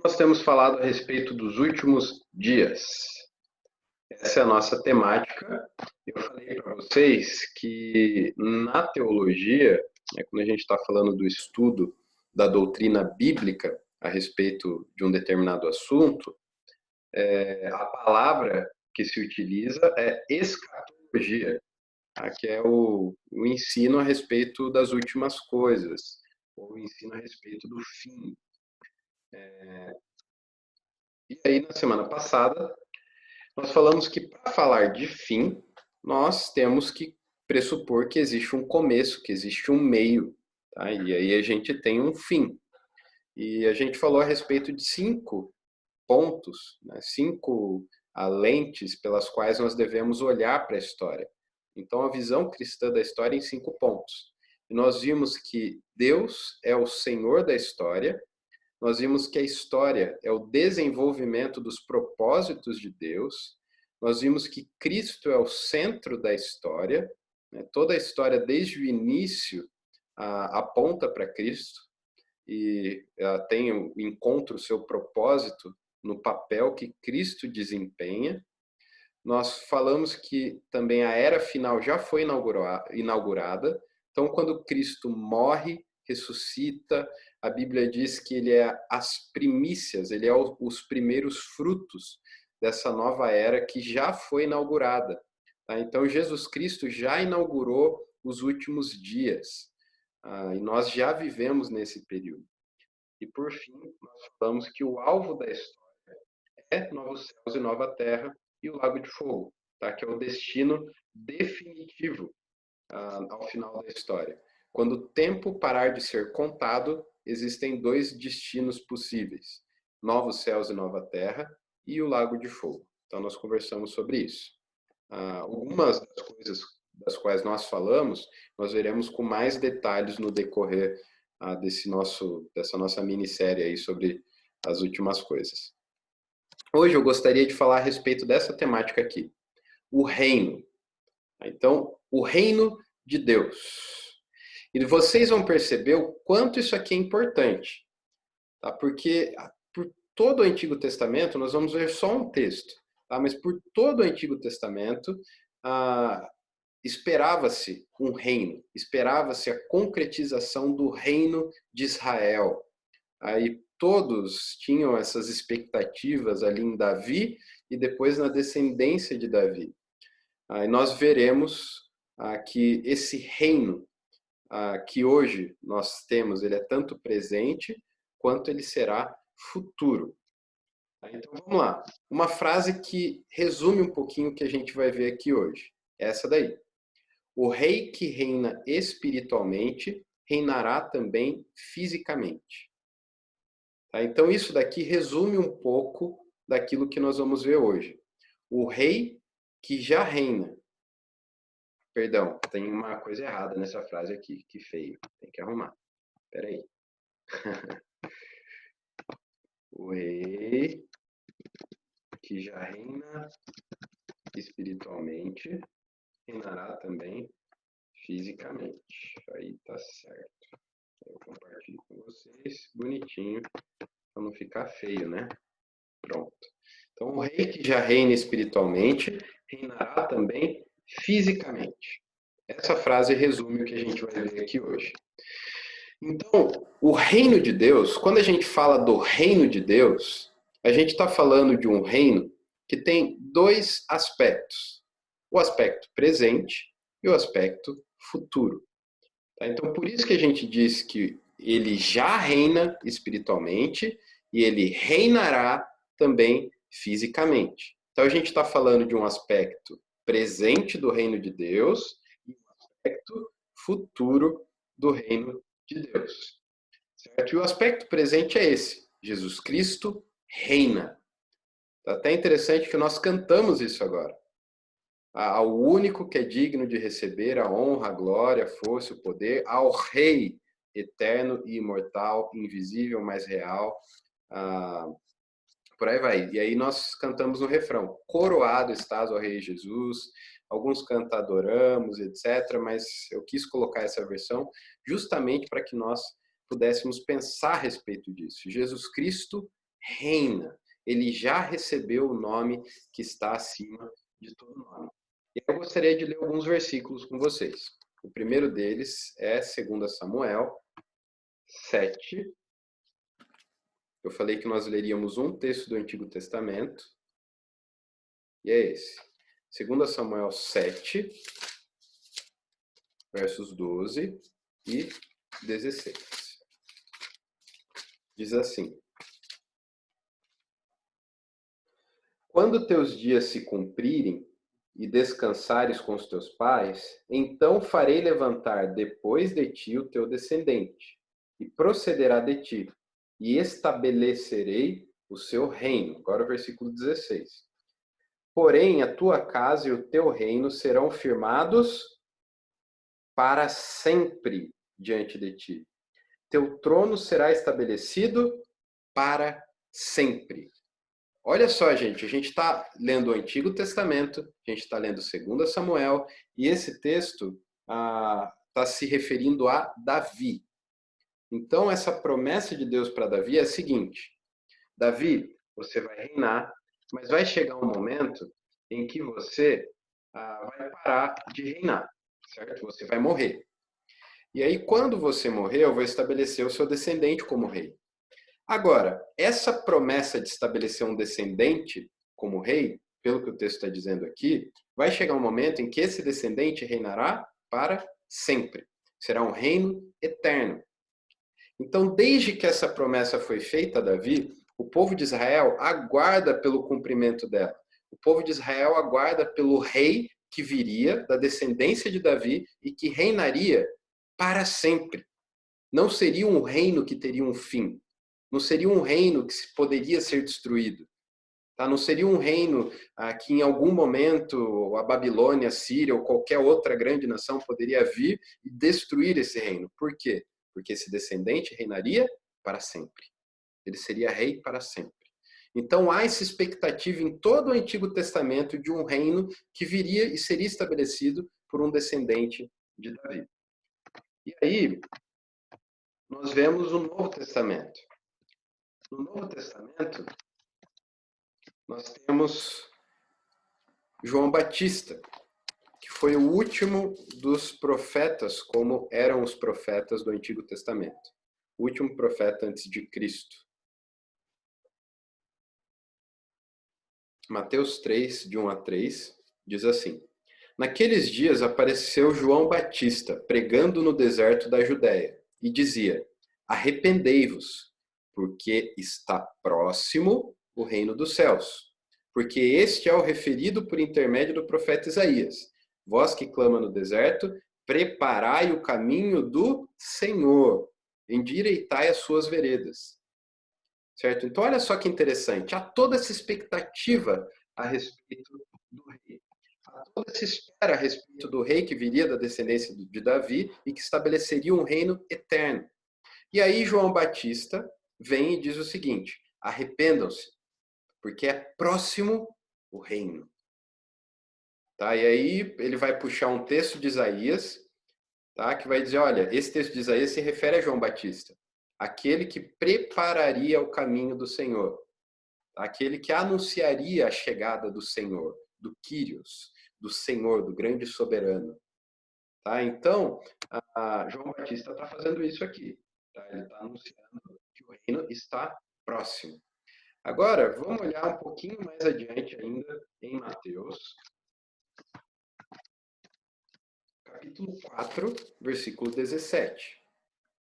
Nós temos falado a respeito dos últimos dias. Essa é a nossa temática. Eu falei para vocês que na teologia, quando a gente está falando do estudo da doutrina bíblica a respeito de um determinado assunto, a palavra que se utiliza é escatologia, que é o ensino a respeito das últimas coisas, ou o ensino a respeito do fim. E aí, na semana passada, nós falamos que para falar de fim, nós temos que pressupor que existe um começo, que existe um meio, tá? E aí a gente tem um fim. E a gente falou a respeito de 5 pontos, né? 5 lentes pelas quais nós devemos olhar para a história. Então, a visão cristã da história em 5 pontos. E nós vimos que Deus é o Senhor da história. Nós vimos que a história é o desenvolvimento dos propósitos de Deus. Nós vimos que Cristo é o centro da história. Toda a história, desde o início, aponta para Cristo e encontra o seu propósito no papel que Cristo desempenha. Nós falamos que também a era final já foi inaugurada. Então, quando Cristo morre, ressuscita, a Bíblia diz que ele é as primícias, ele é os primeiros frutos dessa nova era que já foi inaugurada. Tá? Então, Jesus Cristo já inaugurou os últimos dias. E nós já vivemos nesse período. E, por fim, nós falamos que o alvo da história é novos céus e nova terra e o lago de fogo, tá? Que é o destino definitivo ao final da história. Quando o tempo parar de ser contado, existem 2 destinos possíveis: novos céus e nova terra e o lago de fogo. Então, nós conversamos sobre isso. Algumas das coisas das quais nós falamos, nós veremos com mais detalhes no decorrer dessa nossa minissérie aí sobre as últimas coisas. Hoje eu gostaria de falar a respeito dessa temática aqui, o reino. Então, o reino de Deus. E vocês vão perceber o quanto isso aqui é importante, tá? Porque por todo o Antigo Testamento, nós vamos ver só um texto, tá? Mas por todo o Antigo Testamento, esperava-se um reino, esperava-se a concretização do reino de Israel. Aí todos tinham essas expectativas ali em Davi e depois na descendência de Davi. Aí nós veremos que esse reino que hoje nós temos, ele é tanto presente quanto ele será futuro. Então vamos lá. Uma frase que resume um pouquinho o que a gente vai ver aqui hoje. Essa daí. O rei que reina espiritualmente reinará também fisicamente. Tá? Então isso daqui resume um pouco daquilo que nós vamos ver hoje. O rei que já reina. Perdão, tem uma coisa errada nessa frase aqui, que feio. Tem que arrumar. Espera aí. O rei que já reina espiritualmente reinará também fisicamente. Aí tá certo. Eu compartilho com vocês, bonitinho, para não ficar feio, né? Pronto. Então, o rei que já reina espiritualmente reinará também fisicamente. Essa frase resume o que a gente vai ver aqui hoje. Então, o reino de Deus, quando a gente fala do reino de Deus, a gente está falando de um reino que tem 2 aspectos: o aspecto presente e o aspecto futuro. Tá? Então, por isso que a gente diz que ele já reina espiritualmente e ele reinará também fisicamente. Então, a gente está falando de um aspecto presente do reino de Deus e um aspecto futuro do reino de Deus. Certo? E o aspecto presente é esse: Jesus Cristo reina. Tá até interessante que nós cantamos isso agora. Ao único que é digno de receber a honra, a glória, a força, o poder, ao Rei eterno e imortal, invisível, mas real. Por aí vai. E aí nós cantamos no refrão: coroado estás, ó Rei Jesus. Alguns cantam adoramos, etc. Mas eu quis colocar essa versão justamente para que nós pudéssemos pensar a respeito disso. Jesus Cristo reina. Ele já recebeu o nome que está acima de todo nome. E eu gostaria de ler alguns versículos com vocês. O primeiro deles é 2 Samuel 7. Eu falei que nós leríamos um texto do Antigo Testamento. E é esse. 2 Samuel 7, versos 12 e 16. Diz assim: Quando teus dias se cumprirem e descansares com os teus pais, então farei levantar depois de ti o teu descendente, e procederá de ti, e estabelecerei o seu reino. Agora o versículo 16. Porém, a tua casa e o teu reino serão firmados para sempre diante de ti. Teu trono será estabelecido para sempre. Olha só, gente, a gente está lendo o Antigo Testamento, a gente está lendo 2 Samuel, e esse texto está se referindo a Davi. Então, essa promessa de Deus para Davi é a seguinte: Davi, você vai reinar, mas vai chegar um momento em que você vai parar de reinar, certo? Você vai morrer. E aí, quando você morrer, eu vou estabelecer o seu descendente como rei. Agora, essa promessa de estabelecer um descendente como rei, pelo que o texto está dizendo aqui, vai chegar um momento em que esse descendente reinará para sempre. Será um reino eterno. Então, desde que essa promessa foi feita a Davi, o povo de Israel aguarda pelo cumprimento dela. O povo de Israel aguarda pelo rei que viria da descendência de Davi e que reinaria para sempre. Não seria um reino que teria um fim. Não seria um reino que poderia ser destruído. Tá? Não seria um reino que em algum momento a Babilônia, a Síria ou qualquer outra grande nação poderia vir e destruir esse reino. Por quê? Porque esse descendente reinaria para sempre. Ele seria rei para sempre. Então há essa expectativa em todo o Antigo Testamento de um reino que viria e seria estabelecido por um descendente de Davi. E aí, nós vemos o Novo Testamento. No Novo Testamento, nós temos João Batista, que foi o último dos profetas, como eram os profetas do Antigo Testamento. O último profeta antes de Cristo. Mateus 3, de 1 a 3, diz assim: Naqueles dias apareceu João Batista, pregando no deserto da Judéia, e dizia: Arrependei-vos, porque está próximo o reino dos céus. Porque este é o referido por intermédio do profeta Isaías. Vós que clama no deserto, preparai o caminho do Senhor, endireitai as suas veredas. Certo? Então, olha só que interessante. Há toda essa expectativa a respeito do rei. Há toda essa espera a respeito do rei que viria da descendência de Davi e que estabeleceria um reino eterno. E aí João Batista vem e diz o seguinte: arrependam-se, porque é próximo o reino. Tá? E aí ele vai puxar um texto de Isaías, tá? Que vai dizer, olha, esse texto de Isaías se refere a João Batista, aquele que prepararia o caminho do Senhor, tá? Aquele que anunciaria a chegada do Senhor, do Kyrios, do Senhor, do grande soberano. Tá? Então, João Batista está fazendo isso aqui. Tá? Ele está anunciando que o reino está próximo. Agora, vamos olhar um pouquinho mais adiante ainda em Mateus, capítulo 4, versículo 17.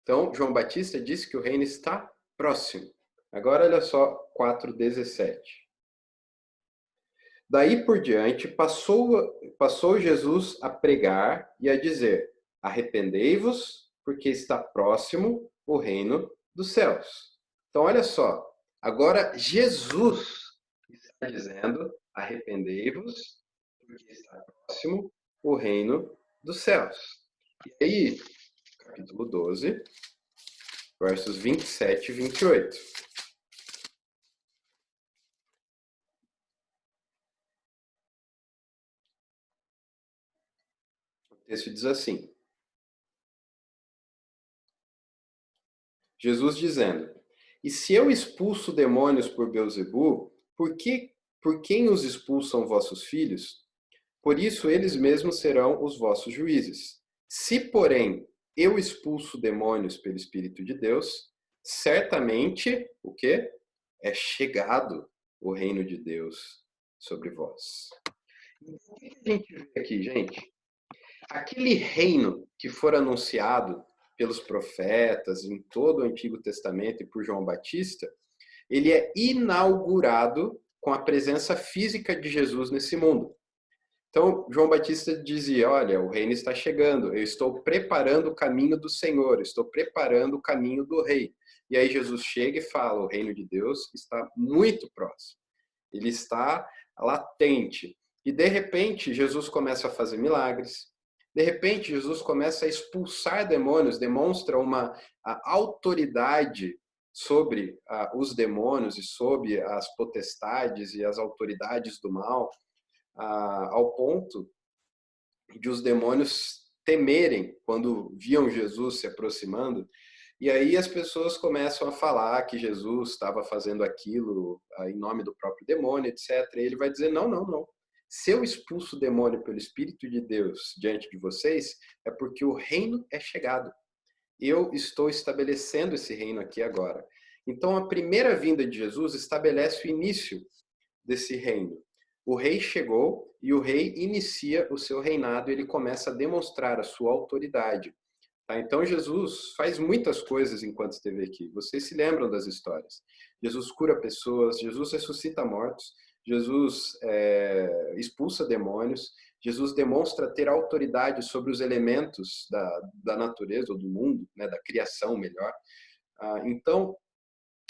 Então, João Batista disse que o reino está próximo. Agora, olha só, 4:17. Daí por diante, passou Jesus a pregar e a dizer: Arrependei-vos, porque está próximo o reino dos céus. Então, olha só, agora Jesus está dizendo: Arrependei-vos, porque está próximo o reino dos céus. E aí, capítulo 12, versos 27 e 28. O texto diz assim: Jesus dizendo: E se eu expulso demônios por Beelzebu, por quem os expulsam vossos filhos? Por isso eles mesmos serão os vossos juízes. Se, porém, eu expulso demônios pelo Espírito de Deus, certamente, o quê? É chegado o reino de Deus sobre vós. O que a gente vê aqui, gente? Aquele reino que for anunciado pelos profetas em todo o Antigo Testamento e por João Batista, ele é inaugurado com a presença física de Jesus nesse mundo. Então, João Batista dizia: olha, o reino está chegando, eu estou preparando o caminho do Senhor, estou preparando o caminho do rei. E aí Jesus chega e fala: o reino de Deus está muito próximo, ele está latente. E de repente, Jesus começa a fazer milagres, de repente, Jesus começa a expulsar demônios, demonstra uma autoridade sobre os demônios e sobre as potestades e as autoridades do mal, ao ponto de os demônios temerem quando viam Jesus se aproximando. E aí as pessoas começam a falar que Jesus estava fazendo aquilo em nome do próprio demônio, etc. E ele vai dizer: não, não, não. Se eu expulso o demônio pelo Espírito de Deus diante de vocês, é porque o reino é chegado. Eu estou estabelecendo esse reino aqui agora. Então, a primeira vinda de Jesus estabelece o início desse reino. O rei chegou e o rei inicia o seu reinado, ele começa a demonstrar a sua autoridade. Tá? Então, Jesus faz muitas coisas enquanto esteve aqui. Vocês se lembram das histórias. Jesus cura pessoas, Jesus ressuscita mortos, Jesus expulsa demônios, Jesus demonstra ter autoridade sobre os elementos da natureza, ou do mundo, né, da criação, melhor. Então,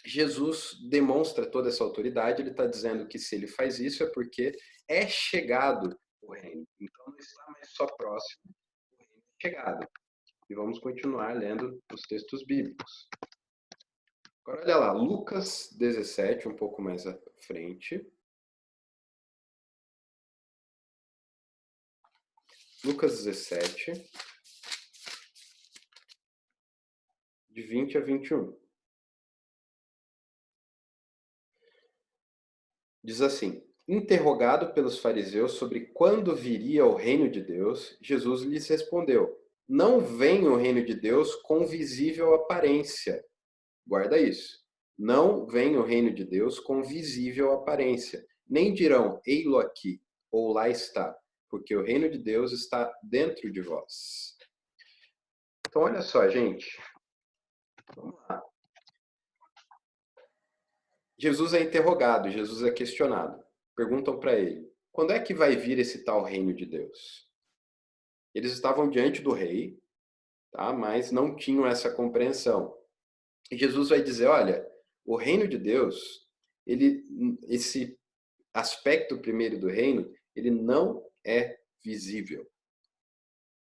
Jesus demonstra toda essa autoridade, ele está dizendo que se ele faz isso é porque é chegado o reino. Então, não está mais só próximo, o reino é chegado. E vamos continuar lendo os textos bíblicos. Agora, olha lá, Lucas 17, um pouco mais à frente. Lucas 17, de 20 a 21. Diz assim: interrogado pelos fariseus sobre quando viria o reino de Deus, Jesus lhes respondeu: não vem o reino de Deus com visível aparência. Guarda isso. Não vem o reino de Deus com visível aparência. Nem dirão, ei-lo aqui, ou lá está, porque o reino de Deus está dentro de vós. Então, olha só, gente. Vamos lá. Jesus é interrogado, Jesus é questionado. Perguntam para ele: quando é que vai vir esse tal reino de Deus? Eles estavam diante do rei, tá? Mas não tinham essa compreensão. E Jesus vai dizer: olha, o reino de Deus, esse aspecto primeiro do reino, ele não é visível.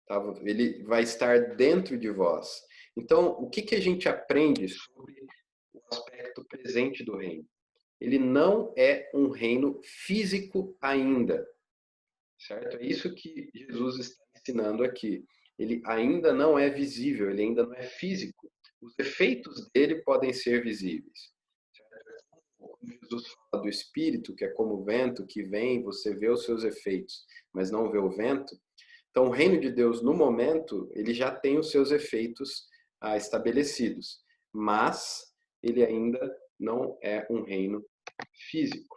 Tá? Ele vai estar dentro de vós. Então, o que a gente aprende sobre o aspecto presente do reino? Ele não é um reino físico ainda, certo? É isso que Jesus está ensinando aqui. Ele ainda não é visível, ele ainda não é físico. Os efeitos dele podem ser visíveis. Quando Jesus fala do Espírito, que é como o vento que vem, você vê os seus efeitos, mas não vê o vento. Então, o reino de Deus, no momento, ele já tem os seus efeitos estabelecidos, mas ele ainda não é um reino físico.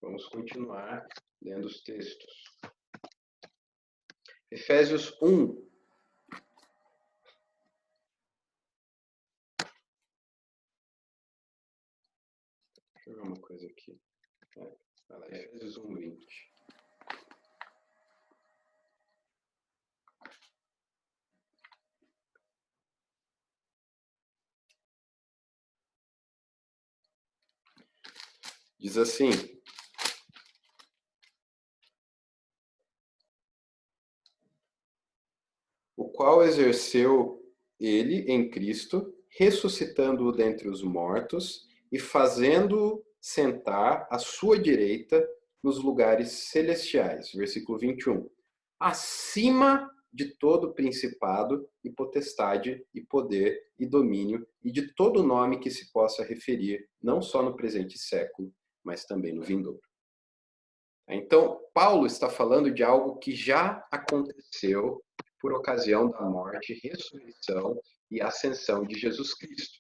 Vamos continuar lendo os textos. Efésios 1. Deixa eu ver uma coisa aqui. Vai lá, Efésios 1, 20. Diz assim: o qual exerceu ele em Cristo, ressuscitando-o dentre os mortos e fazendo-o sentar à sua direita nos lugares celestiais. Versículo 21. Acima de todo principado e potestade e poder e domínio e de todo nome que se possa referir, não só no presente século, mas também no vindouro. Então, Paulo está falando de algo que já aconteceu por ocasião da morte, ressurreição e ascensão de Jesus Cristo.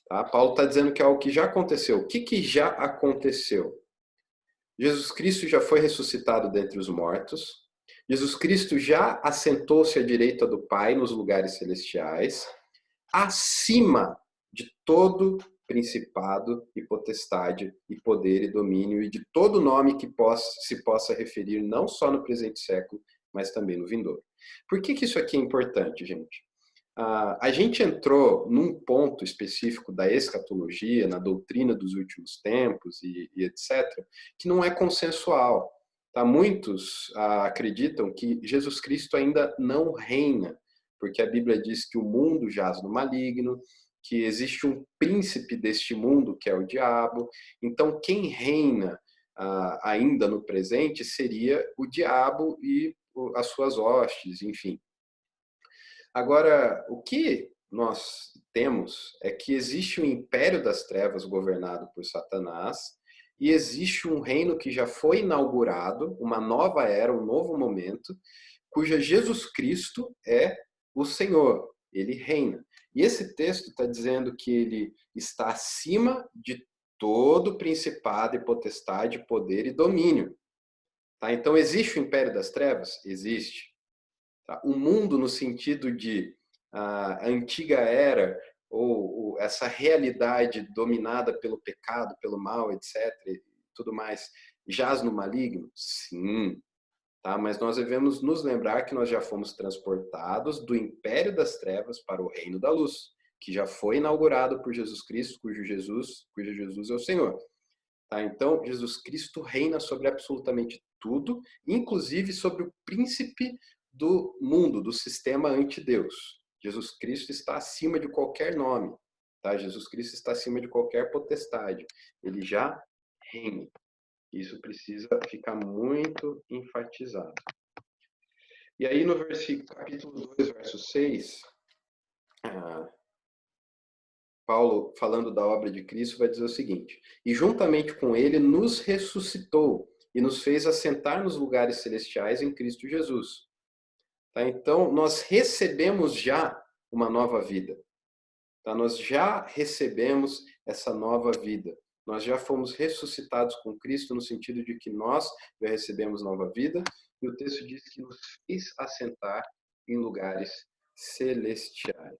Tá? Paulo está dizendo que é algo que já aconteceu. O que já aconteceu? Jesus Cristo já foi ressuscitado dentre os mortos. Jesus Cristo já assentou-se à direita do Pai nos lugares celestiais, acima de todo principado e potestade e poder e domínio e de todo nome que se possa referir não só no presente século, mas também no vindouro. Por que isso aqui é importante, gente? A gente entrou num ponto específico da escatologia, na doutrina dos últimos tempos e etc., que não é consensual. Tá? Muitos acreditam que Jesus Cristo ainda não reina, porque a Bíblia diz que o mundo jaz no maligno, que existe um príncipe deste mundo, que é o diabo. Então, quem reina ainda no presente seria o diabo e as suas hostes, enfim. Agora, o que nós temos é que existe um império das trevas governado por Satanás e existe um reino que já foi inaugurado, uma nova era, um novo momento, cuja Jesus Cristo é o Senhor, ele reina. E esse texto está dizendo que ele está acima de todo principado e potestade, poder e domínio. Tá? Então, existe o império das trevas? Existe. Tá? O mundo, no sentido de a antiga era, ou essa realidade dominada pelo pecado, pelo mal, etc., e tudo mais, jaz no maligno? Sim. Tá? Mas nós devemos nos lembrar que nós já fomos transportados do império das trevas para o reino da luz, que já foi inaugurado por Jesus Cristo, cujo Jesus é o Senhor. Tá? Então, Jesus Cristo reina sobre absolutamente tudo, inclusive sobre o príncipe do mundo, do sistema anti-Deus. Jesus Cristo está acima de qualquer nome. Tá? Jesus Cristo está acima de qualquer potestade. Ele já reina. Isso precisa ficar muito enfatizado. E aí no capítulo 2, verso 6, Paulo, falando da obra de Cristo, vai dizer o seguinte: e juntamente com ele nos ressuscitou e nos fez assentar nos lugares celestiais em Cristo Jesus. Tá? Então, nós recebemos já uma nova vida. Tá? Nós já recebemos essa nova vida. Nós já fomos ressuscitados com Cristo no sentido de que nós já recebemos nova vida. E o texto diz que nos fez assentar em lugares celestiais.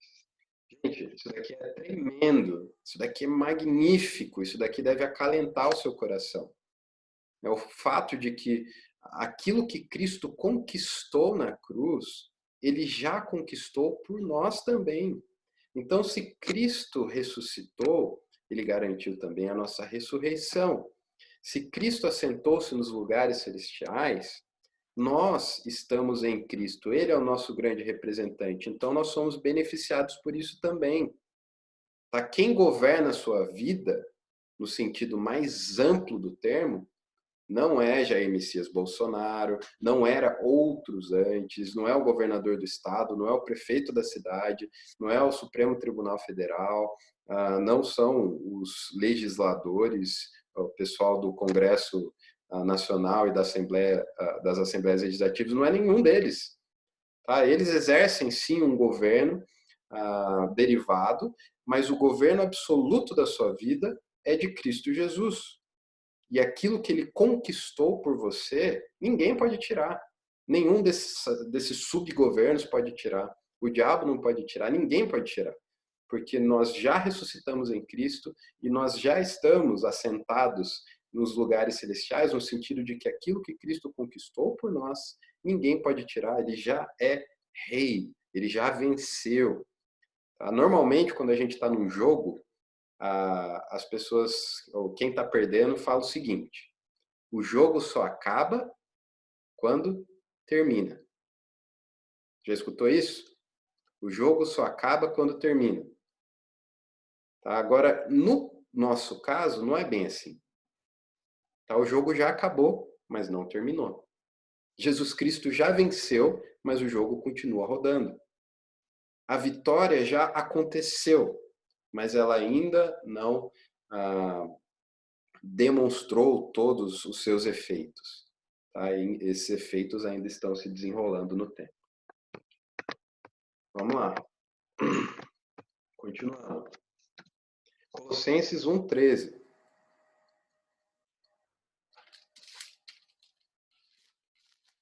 Gente, isso daqui é tremendo, isso daqui é magnífico, isso daqui deve acalentar o seu coração. É o fato de que aquilo que Cristo conquistou na cruz, ele já conquistou por nós também. Então, se Cristo ressuscitou, ele garantiu também a nossa ressurreição. Se Cristo assentou-se nos lugares celestiais, nós estamos em Cristo, ele é o nosso grande representante, então nós somos beneficiados por isso também. Tá? Quem governa a sua vida, no sentido mais amplo do termo, não é Jair Messias Bolsonaro, não era outros antes, não é o governador do estado, não é o prefeito da cidade, não é o Supremo Tribunal Federal, não são os legisladores, o pessoal do Congresso Nacional e da Assembleia, das Assembleias Legislativas, não é nenhum deles. Tá? Eles exercem sim um governo derivado, mas o governo absoluto da sua vida é de Cristo Jesus. E aquilo que ele conquistou por você, ninguém pode tirar. Nenhum desses subgovernos pode tirar. O diabo não pode tirar, ninguém pode tirar. Porque nós já ressuscitamos em Cristo e nós já estamos assentados nos lugares celestiais, no sentido de que aquilo que Cristo conquistou por nós, ninguém pode tirar. Ele já é rei, ele já venceu. Tá? Normalmente, quando a gente está num jogo, as pessoas, ou quem está perdendo, fala o seguinte: o jogo só acaba quando termina. Já escutou isso? O jogo só acaba quando termina. Tá? Agora, no nosso caso, não é bem assim. Tá? O jogo já acabou, mas não terminou. Jesus Cristo já venceu, mas o jogo continua rodando. A vitória já aconteceu, mas ela ainda não demonstrou todos os seus efeitos. Tá? E esses efeitos ainda estão se desenrolando no tempo. Vamos lá. Continuando. Colossenses 1,13.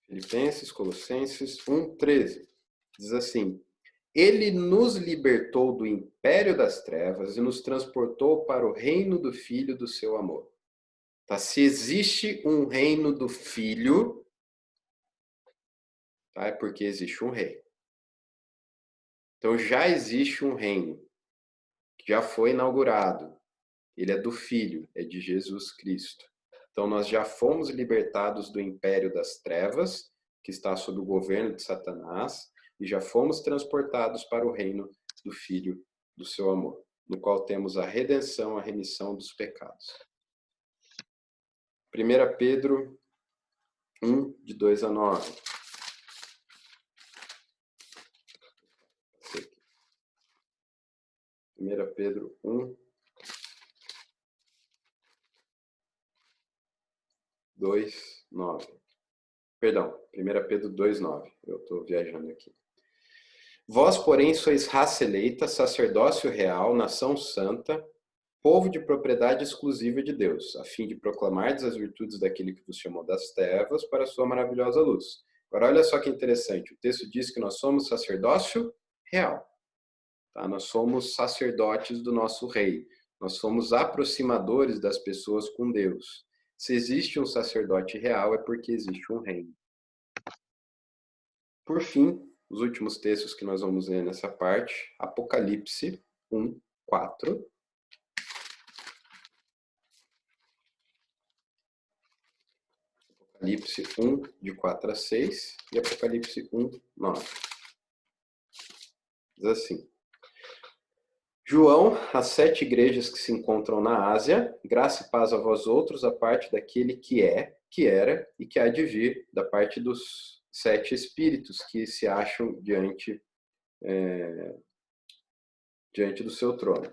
Filipenses, Colossenses 1,13. Diz assim: Ele nos libertou do império das trevas e nos transportou para o reino do Filho do seu amor. Tá? Se existe um reino do Filho, tá? É porque existe um rei. Então já existe um reino que já foi inaugurado. Ele é do Filho, é de Jesus Cristo. Então nós já fomos libertados do império das trevas, que está sob o governo de Satanás, e já fomos transportados para o reino do Filho do seu amor, no qual temos a redenção, a remissão dos pecados. 1 Pedro 1, de 2 a 9. 1 Pedro 1, 2, 9. Perdão, 1 Pedro 2, 9. Eu estou viajando aqui. Vós, porém, sois raça eleita, sacerdócio real, nação santa, povo de propriedade exclusiva de Deus, a fim de proclamardes as virtudes daquele que vos chamou das trevas para a sua maravilhosa luz. Agora, olha só que interessante. O texto diz que nós somos sacerdócio real. Tá? Nós somos sacerdotes do nosso rei. Nós somos aproximadores das pessoas com Deus. Se existe um sacerdote real, é porque existe um reino. Por fim, os últimos textos que nós vamos ler nessa parte, Apocalipse 1, 4. Apocalipse 1, de 4 a 6 e Apocalipse 1, 9. Diz assim: João, as 7 igrejas que se encontram na Ásia, graça e paz a vós outros, a parte daquele que é, que era e que há de vir, da parte dos 7 espíritos que se acham diante do seu trono.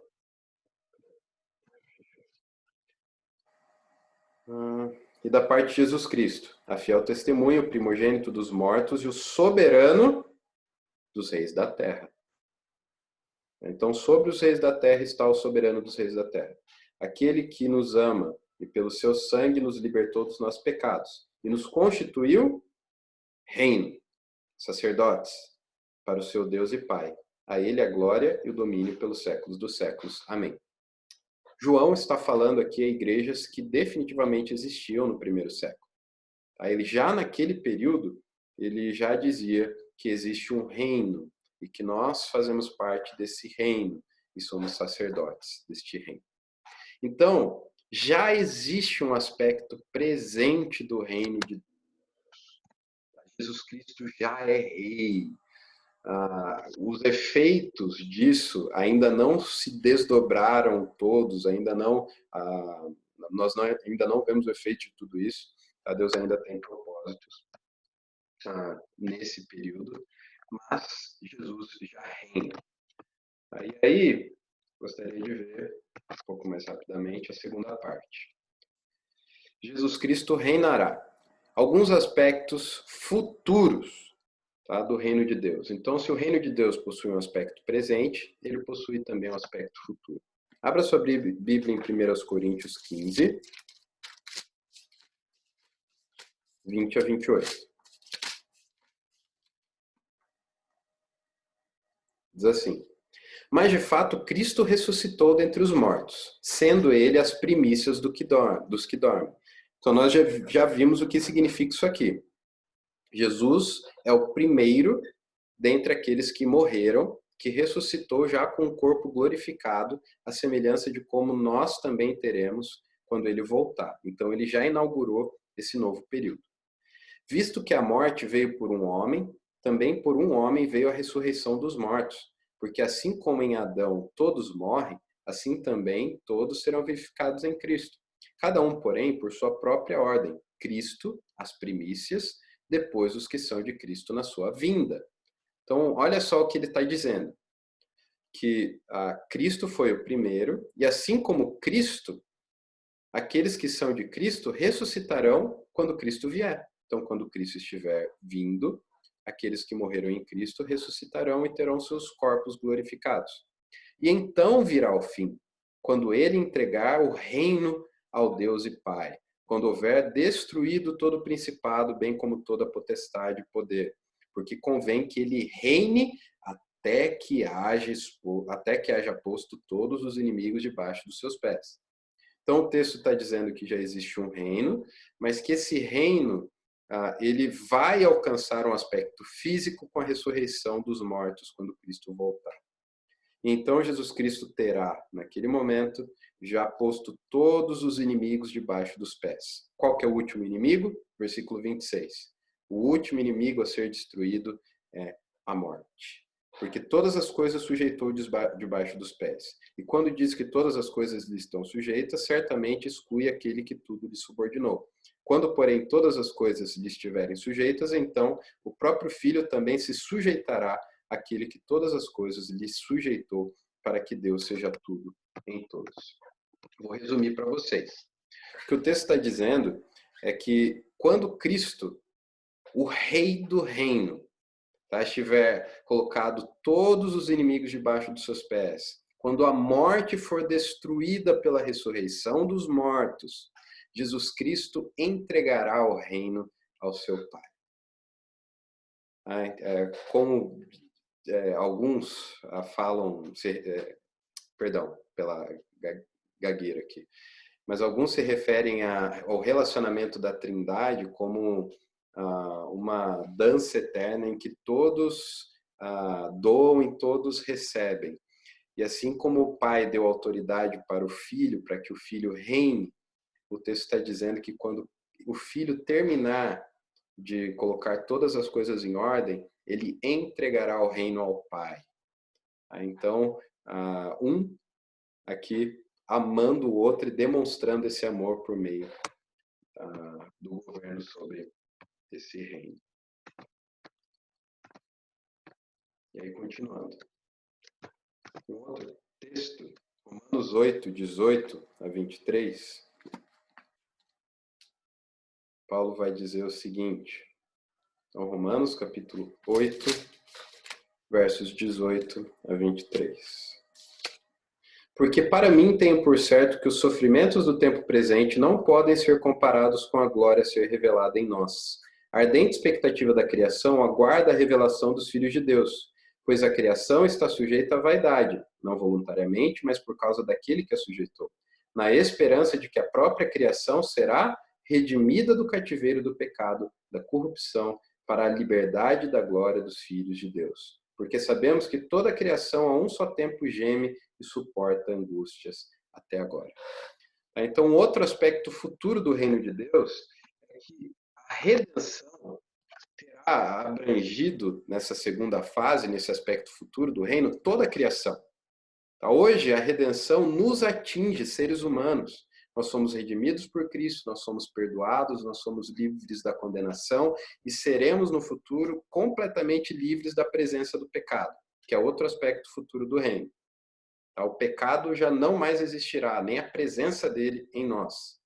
E da parte de Jesus Cristo, a fiel testemunha, o primogênito dos mortos e o soberano dos reis da terra. Então, sobre os reis da terra está o soberano dos reis da terra. Aquele que nos ama e pelo seu sangue nos libertou dos nossos pecados e nos constituiu reino, sacerdotes, para o seu Deus e Pai. A ele a glória e o domínio pelos séculos dos séculos. Amém. João está falando aqui a igrejas que definitivamente existiam no primeiro século. Ele já naquele período, ele já dizia que existe um reino e que nós fazemos parte desse reino e somos sacerdotes deste reino. Então, já existe um aspecto presente do reino de Deus. Jesus Cristo já é rei. Os efeitos disso ainda não se desdobraram todos, ainda não vemos o efeito de tudo isso. Deus ainda tem propósitos nesse período, mas Jesus já reina. E aí, gostaria de ver um pouco mais rapidamente a segunda parte. Jesus Cristo reinará. Alguns aspectos futuros, tá, do reino de Deus. Então, se o reino de Deus possui um aspecto presente, ele possui também um aspecto futuro. Abra sua Bíblia em 1 Coríntios 15, 20 a 28. Diz assim: Mas de fato Cristo ressuscitou dentre os mortos, sendo ele as primícias dos que dormem. Então nós já vimos o que significa isso aqui. Jesus é o primeiro dentre aqueles que morreram, que ressuscitou já com o corpo glorificado, a semelhança de como nós também teremos quando ele voltar. Então ele já inaugurou esse novo período. Visto que a morte veio por um homem, também por um homem veio a ressurreição dos mortos. Porque assim como em Adão todos morrem, assim também todos serão vivificados em Cristo. Cada um, porém, por sua própria ordem. Cristo, as primícias, depois os que são de Cristo na sua vinda. Então, olha só o que ele está dizendo, que Cristo foi o primeiro, e assim como Cristo, aqueles que são de Cristo ressuscitarão quando Cristo vier. Então, quando Cristo estiver vindo, aqueles que morreram em Cristo ressuscitarão e terão seus corpos glorificados. E então virá o fim, quando ele entregar o reino ao Deus e Pai, quando houver destruído todo o principado, bem como toda potestade e poder, porque convém que ele reine até que haja posto todos os inimigos debaixo dos seus pés. Então o texto está dizendo que já existe um reino, mas que esse reino ele vai alcançar um aspecto físico com a ressurreição dos mortos quando Cristo voltar. Então Jesus Cristo terá, naquele momento, já posto todos os inimigos debaixo dos pés. Qual que é o último inimigo? Versículo 26. O último inimigo a ser destruído é a morte. Porque todas as coisas sujeitou debaixo dos pés. E quando diz que todas as coisas lhe estão sujeitas, certamente exclui aquele que tudo lhe subordinou. Quando, porém, todas as coisas lhe estiverem sujeitas, então o próprio Filho também se sujeitará àquele que todas as coisas lhe sujeitou, para que Deus seja tudo em todos. Vou resumir para vocês. O que o texto está dizendo é que quando Cristo, o Rei do Reino, estiver colocado todos os inimigos debaixo dos seus pés, quando a morte for destruída pela ressurreição dos mortos, Jesus Cristo entregará o reino ao seu Pai. Como alguns falam, perdão pela gagueira aqui, mas alguns se referem ao relacionamento da Trindade como uma dança eterna em que todos doam e todos recebem. E assim como o Pai deu autoridade para o Filho, para que o Filho reine, o texto está dizendo que quando o Filho terminar de colocar todas as coisas em ordem, ele entregará o reino ao Pai. Então, um aqui amando o outro e demonstrando esse amor por meio do governo sobre esse reino. E aí, continuando. Um outro texto, Romanos 8, 18 a 23, Paulo vai dizer o seguinte. Então, Romanos capítulo 8, versos 18 a 23. Porque para mim tenho por certo que os sofrimentos do tempo presente não podem ser comparados com a glória a ser revelada em nós. A ardente expectativa da criação aguarda a revelação dos filhos de Deus, pois a criação está sujeita à vaidade, não voluntariamente, mas por causa daquele que a sujeitou, na esperança de que a própria criação será redimida do cativeiro do pecado, da corrupção, para a liberdade da glória dos filhos de Deus. Porque sabemos que toda a criação a um só tempo geme e suporta angústias até agora. Então, outro aspecto futuro do reino de Deus é que a redenção terá abrangido nessa segunda fase, nesse aspecto futuro do reino, toda a criação. Hoje, a redenção nos atinge, seres humanos. Nós somos redimidos por Cristo, nós somos perdoados, nós somos livres da condenação e seremos no futuro completamente livres da presença do pecado, que é outro aspecto futuro do reino. O pecado já não mais existirá, nem a presença dele em nós.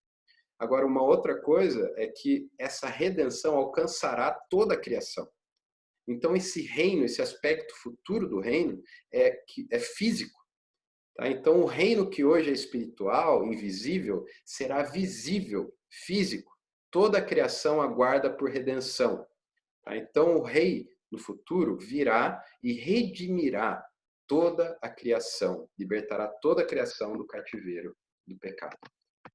Agora, uma outra coisa é que essa redenção alcançará toda a criação. Então, esse reino, esse aspecto futuro do reino é físico. Então, o reino que hoje é espiritual, invisível, será visível, físico. Toda a criação aguarda por redenção. Então, o rei, no futuro, virá e redimirá toda a criação, libertará toda a criação do cativeiro do pecado.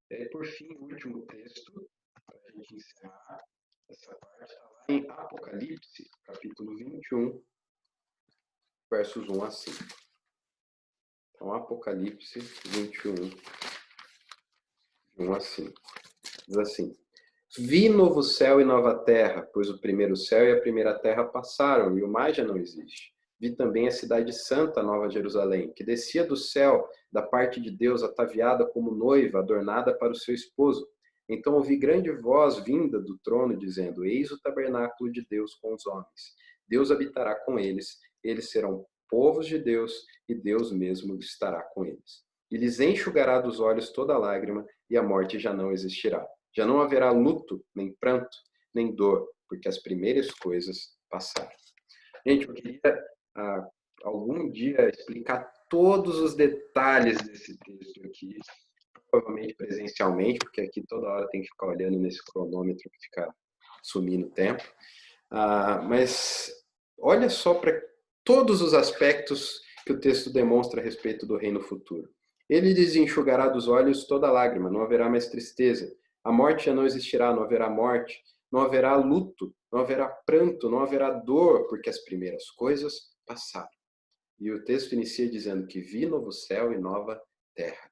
E, por fim, o último texto, para a gente encerrar essa parte, está lá em Apocalipse, capítulo 21, versos 1 a 5. Então, Apocalipse 21, 1 a 5. Diz assim: Vi novo céu e nova terra, pois o primeiro céu e a primeira terra passaram, e o mar já não existe. Vi também a cidade santa, Nova Jerusalém, que descia do céu, da parte de Deus, ataviada como noiva, adornada para o seu esposo. Então ouvi grande voz vinda do trono, dizendo: Eis o tabernáculo de Deus com os homens. Deus habitará com eles, eles serão povos de Deus, e Deus mesmo estará com eles. E lhes enxugará dos olhos toda lágrima, e a morte já não existirá. Já não haverá luto, nem pranto, nem dor, porque as primeiras coisas passaram. Gente, eu queria ah, algum dia explicar todos os detalhes desse texto aqui, provavelmente presencialmente, porque aqui toda hora tem que ficar olhando nesse cronômetro que fica sumindo o tempo. Mas olha só para todos os aspectos que o texto demonstra a respeito do reino futuro. Ele lhes enxugará dos olhos toda lágrima, não haverá mais tristeza. A morte já não existirá, não haverá morte, não haverá luto, não haverá pranto, não haverá dor, porque as primeiras coisas passaram. E o texto inicia dizendo que vi novo céu e nova terra.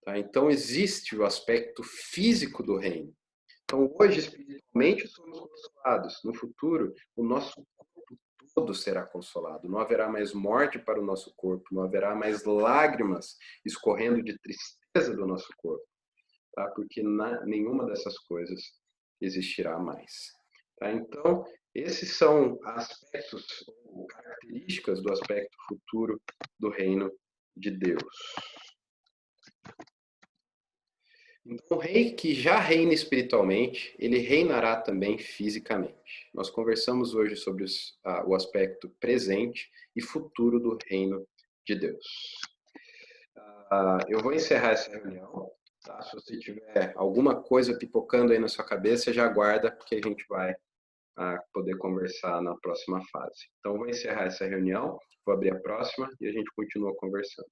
Tá? Então existe o aspecto físico do reino. Então hoje, espiritualmente, somos consolados. No futuro, o nosso corpo todo será consolado. Não haverá mais morte para o nosso corpo, não haverá mais lágrimas escorrendo de tristeza do nosso corpo, tá? Porque nenhuma dessas coisas existirá mais. Tá? Então, esses são aspectos ou características do aspecto futuro do reino de Deus. Então, o rei que já reina espiritualmente, ele reinará também fisicamente. Nós conversamos hoje sobre o aspecto presente e futuro do reino de Deus. Eu vou encerrar essa reunião. Tá? Se você tiver alguma coisa pipocando aí na sua cabeça, já aguarda, porque a gente vai poder conversar na próxima fase. Então, vou encerrar essa reunião, vou abrir a próxima e a gente continua conversando.